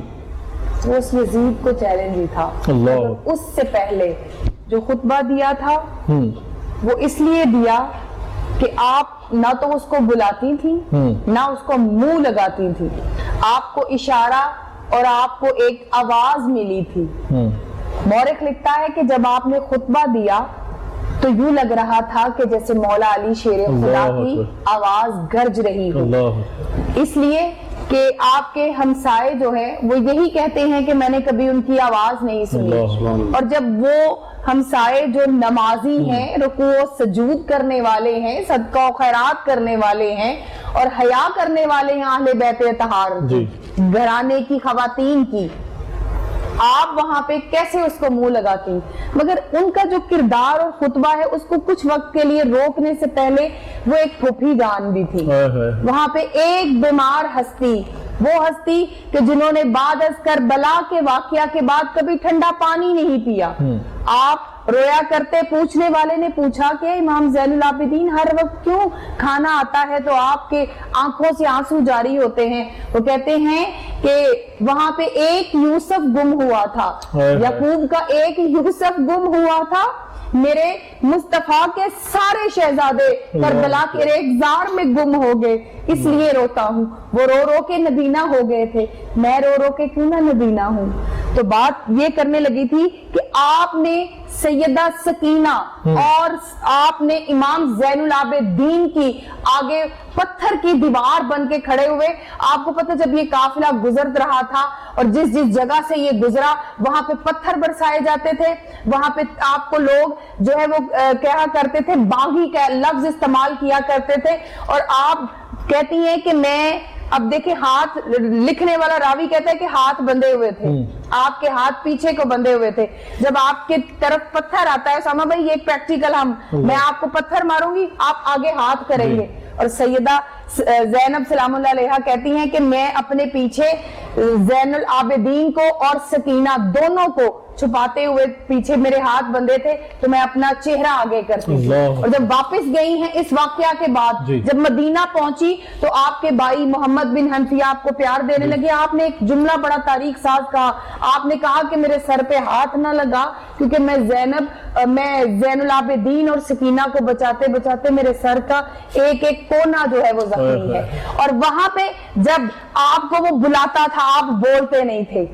وہ اس یزید کو چیلنج ہی تھا. اس سے پہلے جو خطبہ دیا تھا وہ اس لیے دیا کہ آپ نہ تو اس کو بلاتی تھی نہ اس کو منہ لگاتی تھی, آپ کو اشارہ اور آپ کو ایک آواز ملی تھی. مورخ لکھتا ہے کہ جب آپ نے خطبہ دیا تو یوں لگ رہا تھا کہ جیسے مولا علی شیر خدا کی آواز گرج رہی ہو, اس لیے کہ آپ کے ہمسائے جو ہیں وہ یہی کہتے ہیں کہ میں نے کبھی ان کی آواز نہیں سنی. اور جب وہ ہمسائے جو نمازی ہیں, رکوع و سجود کرنے والے ہیں, صدقہ و خیرات کرنے والے ہیں اور حیا کرنے والے ہیں اہل بیت اطہار گھرانے کی خواتین کی, آپ وہاں پہ کیسے اس کو منہ لگاتی؟ مگر ان کا جو کردار اور خطبہ ہے اس کو کچھ وقت کے لیے روکنے سے پہلے وہ ایک پھوپھی جان بھی تھی وہاں پہ, ایک بیمار ہستی, وہ ہستی کہ جنہوں نے بعد از کربلا کے واقعہ کے بعد کبھی ٹھنڈا پانی نہیں پیا. آپ رویا کرتے, پوچھنے والے نے پوچھا کہ امام زین العابدین ہر وقت کیوں کھانا آتا ہے تو آپ کے آنکھوں سے آنسو جاری ہوتے ہیں؟ وہ کہتے ہیں کہ وہاں پہ ایک یوسف گم ہوا تھا, یعقوب کا ایک یوسف گم ہوا تھا, میرے مصطفیٰ کے سارے شہزادے کربلا کے ریگزار میں گم ہو گئے, اس لیے روتا ہوں. وہ رو رو کے نبینہ ہو گئے تھے, میں رو رو کے کیوں نہ نبینہ ہوں. تو بات یہ کرنے لگی تھی کہ آپ نے سیدہ سکینہ اور آپ نے امام زین العابدین کی آگے پتھر کی دیوار بن کے کھڑے ہوئے. آپ کو پتہ جب یہ قافلہ گزر رہا تھا اور جس جس جگہ سے یہ گزرا وہاں پہ پتھر برسائے جاتے تھے, وہاں پہ آپ کو لوگ جو ہے وہ کہا کرتے تھے, باغی کا لفظ استعمال کیا کرتے تھے. اور آپ کہتی ہیں کہ میں, اب دیکھیں ہاتھ, لکھنے والا راوی کہتا ہے کہ ہاتھ بندھے ہوئے تھے, آپ کے ہاتھ پیچھے کو بندھے ہوئے تھے. جب آپ کے طرف پتھر آتا ہے, ساما بھائی یہ پریکٹیکل, میں آپ کو پتھر ماروں گی, آپ آگے ہاتھ کریں گے. اور سیدہ زینب سلام اللہ علیہا کہتی ہیں کہ میں اپنے پیچھے زین العابدین کو اور سکینہ دونوں کو چھپاتے ہوئے پیچھے میرے ہاتھ بندھے تھے تو میں اپنا چہرہ آگے کرتی تھی. اور جب واپس گئی ہیں اس واقعہ کے بعد جب مدینہ پہنچی تو آپ کے بھائی محمد بن حنفیہ آپ کو پیار دینے لگے. آپ نے ایک جملہ بڑا تاریخ ساز کہا, آپ نے کہا کہ میرے سر پہ ہاتھ نہ لگا کیونکہ میں زین العابدین اور سکینہ کو بچاتے بچاتے میرے سر کا ایک ایک کونا جو ہے وہ زخمی ہے. اور وہاں پہ جب آپ کو وہ بلاتا تھا آپ بولتے نہیں تھے,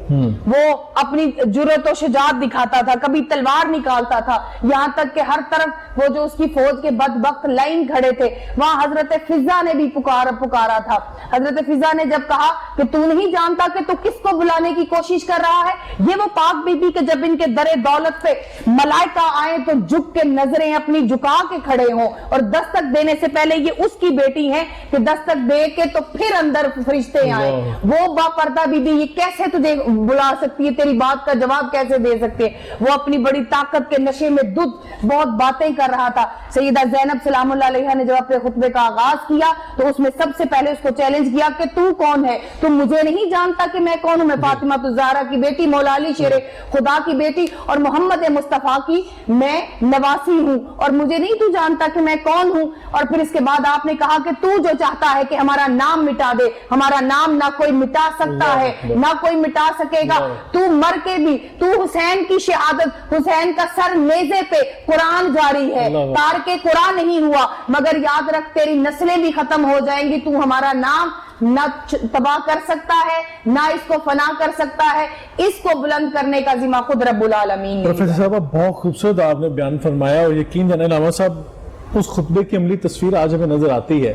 وہ اپنی جرأت و شجاعت دکھاتا تھا, کبھی تلوار نکالتا تھا, یہاں تک کہ ہر طرف وہ جو اس کی فوج کے بدبخت لائن کھڑے تھے وہاں حضرت فضا نے بھی پکارا تھا. حضرت فضا نے جب کہا کہ تو نہیں جانتا کہ تو کس کو بلانے کی کوشش کر رہا ہے, یہ وہ پاک بی بی کہ جب ان کے در دولت پہ ملائکہ آئیں تو جھک کے نظریں اپنی جھکا کے کھڑے ہوں, اور دستک دینے سے پہلے یہ اس کی بیٹی ہے کہ دستک دے کے تو پھر اندر فرشتے آئیں. وہ با پردہ بی بی یہ کیسے تجھے بلا سکتی ہے, تیری بات کا جواب کیسے دے سکتے ہیں؟ وہ اپنی بڑی طاقت کے نشے میں بہت باتیں کر رہا تھا. سیدہ زینب سلام اللہ علیہا نے جب اپنے خطبے کا آغاز کیا تو اس میں سب سے پہلے اس کو چیلنج کیا کہ تو کون ہے, تم مجھے نہیں جانتا کہ میں کون ہوں؟ میں فاطمہ الزہرا کی بیٹی, مولا علی شیر خدا کی بیٹی اور محمد مصطفیٰ کی میں نواسی ہوں, اور مجھے نہیں تو جانتا کہ میں کون ہوں؟ اور پھر اس کے بعد آپ نے کہا کہ تو جو چاہتا ہے کہ ہمارا نام مٹا دے, ہمارا نام نہ کوئی مٹا سکتا ہے نہ کوئی مٹا سکے گا. تو مر کے بھی تو حسین کی شہادت, حسین کا سر نیزے پہ, قرآن جاری ہے, تار کے قرآن نہیں ہوا, مگر یاد رکھ تیری نسلیں بھی ختم ہو جائیں گی, تو ہمارا نام نہ تباہ کر سکتا ہے نہ اس کو فنا کر سکتا ہے, اس کو بلند کرنے کا ذمہ خود رب العالمین. پروفیسر صاحب بہت خوبصورت آپ نے بیان فرمایا, اور یقین جانے علامہ صاحب اس خطبے کی عملی تصویر آج ہمیں نظر آتی ہے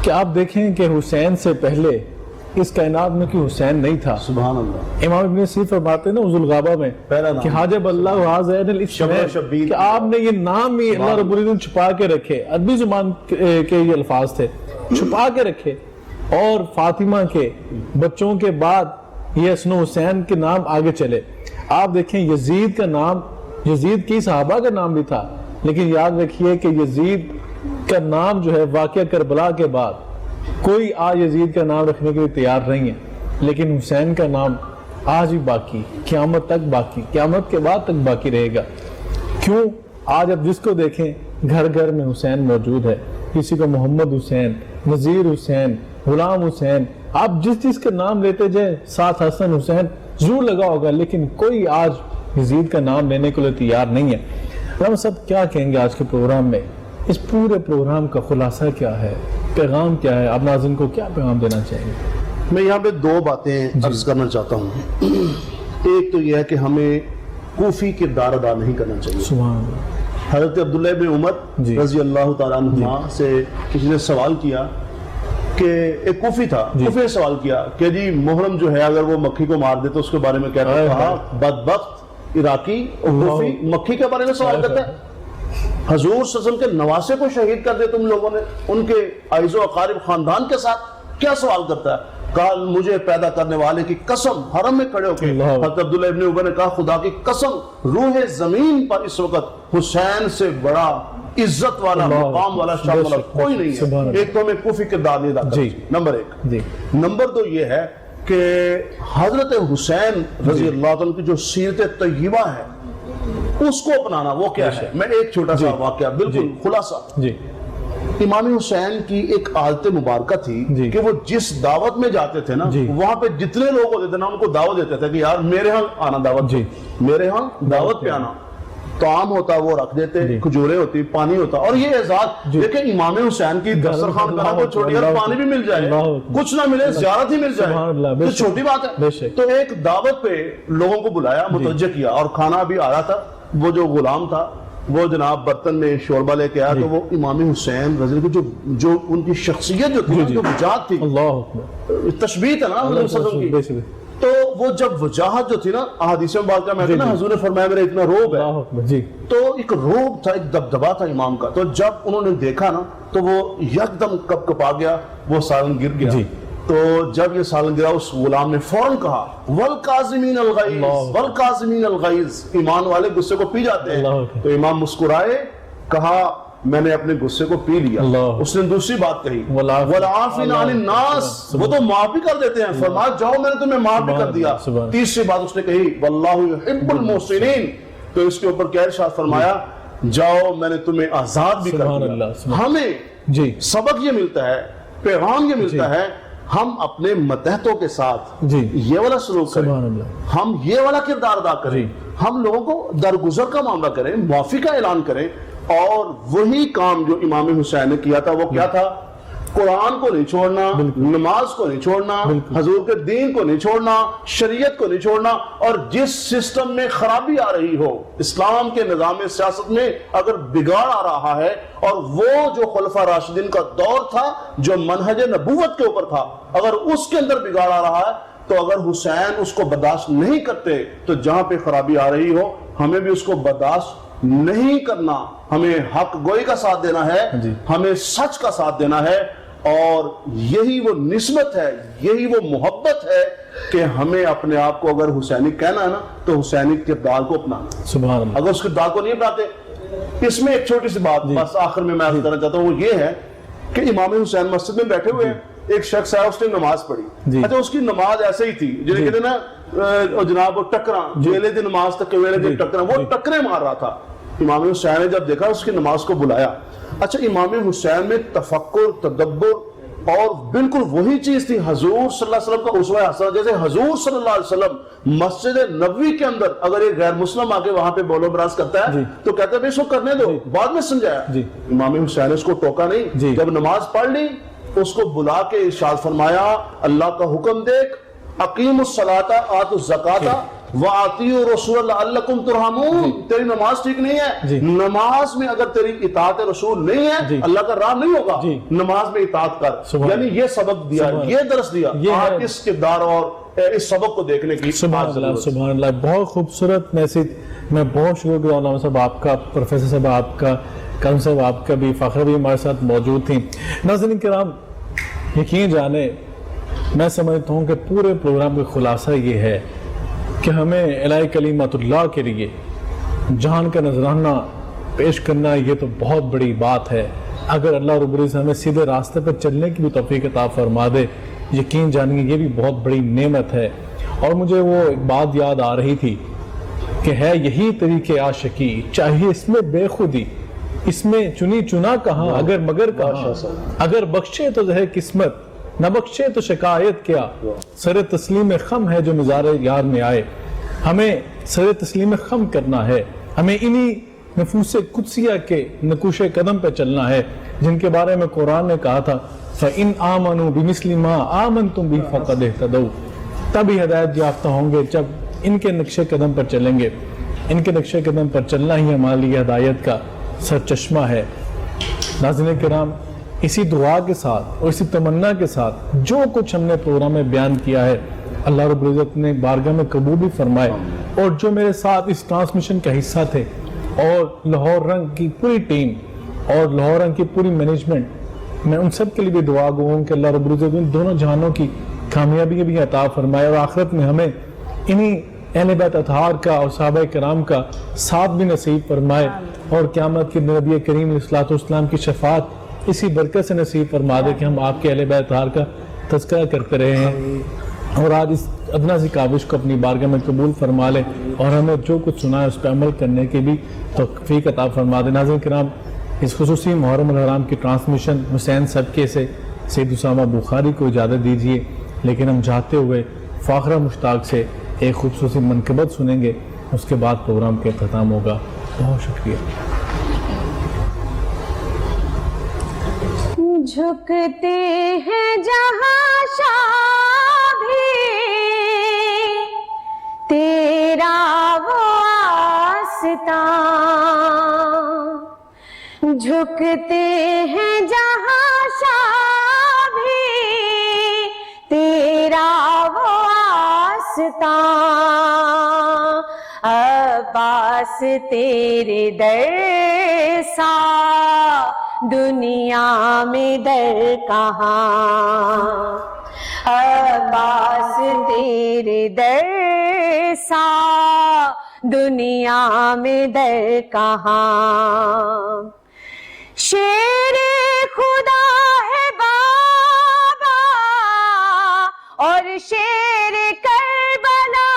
کہ آپ دیکھیں کہ حسین سے پہلے اس کائنات میں کوئی حسین نہیں تھا. سبحان اللہ. امام ابن سینا فرماتے ہیں نا عزو الغابہ میں کہ حاجب اللہ حاضر الاسمین, کہ آپ نے یہ نام ہی اللہ رب العزت چھپا کے رکھے, عربی زبان کے یہ الفاظ تھے, چھپا کے رکھے, اور فاطمہ کے بچوں کے بعد یہ حسن و حسین کے نام آگے چلے. آپ دیکھیں یزید کا نام, یزید کی صحابہ کا نام بھی تھا, لیکن یاد رکھیے کہ یزید کا نام جو ہے واقعہ کربلا کے بعد کوئی آج یزید کا نام رکھنے کے لیے تیار نہیں ہے, لیکن حسین کا نام آج بھی باقی, قیامت تک باقی, قیامت کے بعد تک باقی رہے گا. کیوں؟ آج اب جس کو دیکھیں گھر گھر میں حسین موجود ہے, کسی کو محمد حسین, نذیر حسین, غلام حسین, آپ جس کا نام لیتے جائیں ساتھ حسن حسین ضرور لگا ہوگا, لیکن کوئی آج یزید کا نام لینے کے لیے تیار نہیں ہے. ہم سب کیا کہیں گے آج کے پروگرام میں, اس پورے پروگرام کا خلاصہ کیا ہے, پیغام کیا ہے, آپ ناظرین کو کیا پیغام دینا چاہیں گے؟ میں یہاں پہ دو باتیں عرض کرنا چاہتا ہوں. ایک تو یہ ہے کہ ہمیں کوفی کردار ادا نہیں کرنا چاہیے. سبحان اللہ. حضرت عبداللہ بن عمر رضی اللہ تعالیٰ عنہما سے کسی نے سوال کیا کہ ایک کوفی تھا, کوفی نے سوال کیا کہ جی محرم جو ہے اگر وہ مکھی کو مار دے تو اس کے بارے میں کیا کہا؟ بدبخت عراقی کوفی مکھی کے بارے میں سوال کرتا ہے. حضور صلی اللہ علیہ وسلم کے نواسے کو شہید کر دے تم لوگوں نے, ان کے عائز و اقارب خاندان کے ساتھ, کیا سوال کرتا ہے؟ کہا مجھے پیدا کرنے والے کی قسم, حرم میں کھڑے ہو کے حضرت عبداللہ ابن عمر نے کہا خدا کی قسم روح زمین پر اس وقت حسین سے بڑا عزت والا, مقام والا, شان والا کوئی نہیں ہے. ایک تو ہمیں کوفی کردار نہیں ادا کرنا, نمبر ایک. نمبر دو یہ ہے کہ حضرت حسین رضی اللہ عنہ کی جو سیرت طیبہ ہے اس کو اپنانا, وہ کیا ہے؟ میں ایک چھوٹا سا واقعہ بالکل خلاصہ. امام حسین کی ایک عادت مبارکہ تھی کہ وہ جس دعوت میں جاتے تھے نا وہاں پہ جتنے لوگ ہوتے تھے نا ان کو دعوت دیتے تھے کہ یار میرے ہاں آنا دعوت, میرے ہاں دعوت پہ آنا. طعام ہوتا وہ رکھ دیتے, کھجورے ہوتی, پانی ہوتا. اور یہ اعزاز دیکھیں امام حسین کی دسترخوان کا وہ چھوٹی ہے, پانی بھی مل جائے, کچھ نہ ملے, زیارت ہی مل جائے, تو چھوٹی بات ہے. تو ایک دعوت پہ لوگوں کو بلایا, متوجہ کیا, اور کھانا بھی آ رہا تھا. وہ جو غلام تھا وہ جناب برتن میں شوربہ لے کے آیا, تو وہ امام حسین رضی اللہ عنہ جو ان کی شخصیت جو تھی, جو وجاہت تھی, تشبیہ تھا نا حضور صلی اللہ علیہ وسلم کی, تو وہ جب وجاہت جو تھی نا احادیث مبارکہ میں نا حضور نے فرمایا میرے اتنا روب ہے, تو ایک روب تھا, ایک دبدبا تھا امام کا. تو جب انہوں نے دیکھا نا تو وہ یکدم کپ کپا گیا, وہ سالن گر گیا. تو جب یہ سالن گرا اس غلام نے فوراً کہا والکاظمین الغیظ, والکاظمین الغیظ, ایمان والے غصے کو پی جاتے ہیں. تو امام مسکرائے, کہا میں نے اپنے غصے کو پی لیا. اس نے دوسری بات کہی والعافین عن الناس, وہ تو معاف بھی کر دیتے ہیں, فرمایا جاؤ میں نے تمہیں معاف بھی کر دیا. تیسری بات اس نے کہی واللہ یحب المحسنین, تو اس کے اوپر کیا ارشاد فرمایا جاؤ میں نے تمہیں آزاد بھی کر دیا. ہمیں سبق یہ ملتا ہے, پیغام یہ ملتا ہے, ہم اپنے متحدوں کے ساتھ یہ والا سلوک کریں, ہم یہ والا کردار ادا کریں, ہم لوگوں کو درگزر کا معاملہ کریں, معافی کا اعلان کریں. اور وہی کام جو امام حسین نے کیا تھا وہ کیا تھا, قرآن کو نہیں چھوڑنا, نماز کو نہیں چھوڑنا, حضور کے دین کو نہیں چھوڑنا, شریعت کو نہیں چھوڑنا. اور جس سسٹم میں خرابی آ رہی ہو, اسلام کے نظام سیاست میں اگر بگاڑ آ رہا ہے, اور وہ جو خلفاء راشدین کا دور تھا جو منہج نبوت کے اوپر تھا, اگر اس کے اندر بگاڑ آ رہا ہے, تو اگر حسین اس کو برداشت نہیں کرتے تو جہاں پہ خرابی آ رہی ہو ہمیں بھی اس کو برداشت نہیں کرنا, ہمیں حق گوئی کا ساتھ دینا ہے, ہمیں سچ کا ساتھ دینا ہے. اور یہی وہ نسبت ہے, یہی وہ محبت ہے کہ ہمیں اپنے آپ کو اگر حسینی کہنا ہے نا تو حسینی کردار کو اپنانا. سبحان اللہ. اگر اس کردار کو نہیں اپناتے, اس میں ایک چھوٹی سی بات بس آخر میں عرض کرنا چاہتا ہوں, وہ یہ ہے کہ امام حسین مسجد میں بیٹھے ہوئے ہیں, ایک شخص ہے اس نے نماز پڑھی. اچھا اس کی نماز ایسے ہی تھی جنہیں کہتے ہیں نا جناب وہ ٹکراں, ویلے دی نماز تک ویلے دی ٹکراں, وہ ٹکرے مار رہا تھا. امام حسین نے جب دیکھا اس کی نماز کو بلایا. اچھا امام حسین میں تفکر, تدبر اور بالکل وہی چیز تھی حضور صلی اللہ علیہ وسلم کا اسوہ حسنہ. جیسے حضور صلی اللہ علیہ وسلم مسجد نبوی کے اندر اگر ایک غیر مسلم آ کے وہاں پہ بولو براز کرتا ہے تو کہتا ہے اس کو کرنے دو, بعد میں سمجھایا. امام حسین نے اس کو ٹوکا نہیں, جب نماز پڑھ لی اس کو بلا کے ارشاد فرمایا اللہ کا حکم دیکھ, اقیم الصلاۃ آتوا الزکاۃ وَأَطِیعُوا الرَّسُولَ لَعَلَّکُمْ تُرْحَمُونَ. تیری نماز ٹھیک نہیں ہے, نماز میں اگر تیری اطاعت رسول نہیں ہے اللہ کا راہ نہیں ہوگا, نماز میں اطاعت کر. یعنی یہ سبق دیا, یہ درس دیا. آج اس کردار اور اس سبق کو دیکھنے کی سبحان اللہ. سبحان اللہ, بہت خوبصورت میسج. میں بہت شکر گزار علامہ صاحب آپ کا, پروفیسر صاحب آپ کا, کرم صاحب آپ کا بھی, فخر بھی ہمارے ساتھ موجود تھیں. ناظرین کرام یقین جانے میں سمجھتا ہوں کہ پورے پروگرام کا خلاصہ یہ ہے کہ ہمیں الہی کلمت اللہ کے لیے جان کا نذرانہ پیش کرنا یہ تو بہت بڑی بات ہے. اگر اللہ رب العزت ہمیں سیدھے راستے پر چلنے کی بھی توفیق عطا فرما دے, یقین جانیں یہ بھی بہت بڑی نعمت ہے. اور مجھے وہ ایک بات یاد آ رہی تھی کہ ہے یہی طریقے عاشقی, چاہیے اس میں بے خودی, اس میں چنی چنا کہاں, اگر مگر کہاں, اگر بخشے تو زہر قسمت, نہ بخشے تو شکایت کیا, سر تسلیم خم ہے جو مزار یار میں آئے. ہمیں سر تسلیم خم کرنا ہے, ہمیں انہی نفوس قدسیہ کے نقوش قدم پہ چلنا ہے جن کے بارے میں قرآن نے کہا تھا فَإِنْ آمَنُوا بِمِثْلِ مَا آمَنْتُمْ بِهِ فَقَدْ اهْتَدَوْا. تبھی ہدایت یافتہ ہوں گے جب ان کے نقش قدم پر چلیں گے. ان کے نقش قدم پر چلنا ہی ہمارے لیے ہدایت کا سرچشمہ ہے. ناظرین کرام, اسی دعا کے ساتھ اور اسی تمنا کے ساتھ جو کچھ ہم نے پروگرام میں بیان کیا ہے اللہ رب العزت نے بارگاہ میں قبول بھی فرمائے. اور جو میرے ساتھ اس ٹرانسمیشن کا حصہ تھے اور لاہور رنگ کی پوری ٹیم اور لاہور رنگ کی پوری مینجمنٹ, میں ان سب کے لیے بھی دعا گو ہوں کہ اللہ رب العزت ان دونوں جہانوں کی کامیابی بھی عطا فرمائے اور آخرت میں ہمیں انہی اہل بیت اطہار کا اور صحابہ کرام کا ساتھ بھی نصیب فرمائے اور قیامت کے نبی کریم علیہ الصلوۃ والسلام کی شفاعت اسی برکت سے نصیب فرما دے کہ ہم آپ کے اہل بیت اطہار کا تذکرہ کرتے رہے ہیں اور آج اس ادنا سی کاوش کو اپنی بارگاہ میں قبول فرما لے اور ہمیں جو کچھ سنا ہے اس پہ عمل کرنے کی بھی توفیق عطا فرما دے. ناظرین کرام, اس خصوصی محرم الحرام کی ٹرانسمیشن حسین صدقے سے سید اسامہ بخاری کو اجازت دیجیے, لیکن ہم جاتے ہوئے فاخرہ مشتاق سے ایک خصوصی منقبت سنیں گے, اس کے بعد پروگرام کا اختتام ہوگا. بہت شکریہ. جھکتے ہیں جہاں شاہ بھی تیرا وہ آستاں, جھکتے ہیں جہاں شاہ بھی تیرا وہ آستاں, عباس تیرے در سا دنیا میں در کہاں, عباس تیرے در سا دنیا میں در کہاں. شیر خدا ہے بابا اور شیر کربلا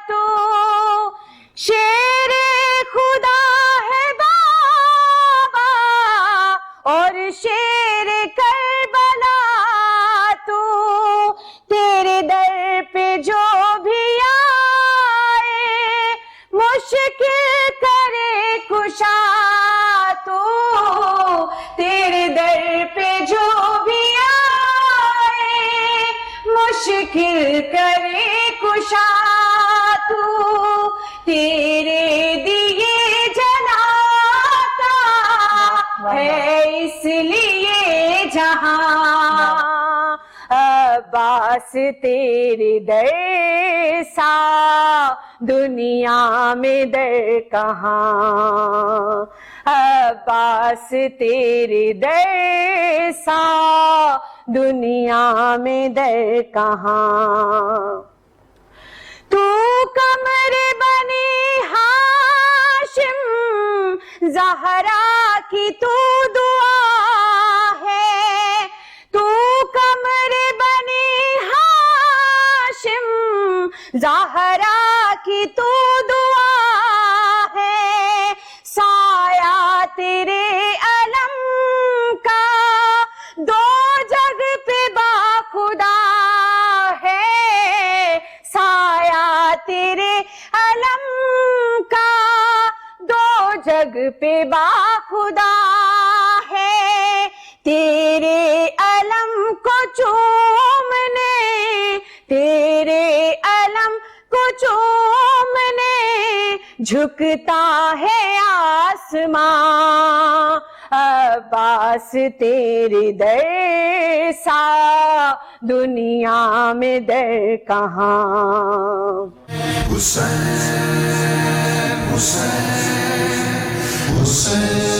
تو، شیر خدا ہے بابا اور شیر کربلا تو، تیرے در پہ جو بھی آئے مشکل کرے کشا تو، تیرے در پہ جو بھی آئے مشکل کرے کشا تو، تیرے دیے جلاتا ہے اس لیے جہاں، عباس تیرے در سا دنیا میں در کہاں، عباس تیرے در سا دنیا میں در کہاں، تو قمر بنی ہاشم زہرا کی تو دعا ہے، تو قمر بنی ہاشم زہرا کی تو دعا ہے، سایہ تیرے علم کا دو جگ پہ باخدا ہے، سایہ تیرے علم کا دو جگ پہ باخدا ہے، تیرے علم کو چومنے، تیرے علم کو چومنے جھکتا ہے آسمان، عباس تیرے در سا دنیا میں در کہاں، حسین حسین حسین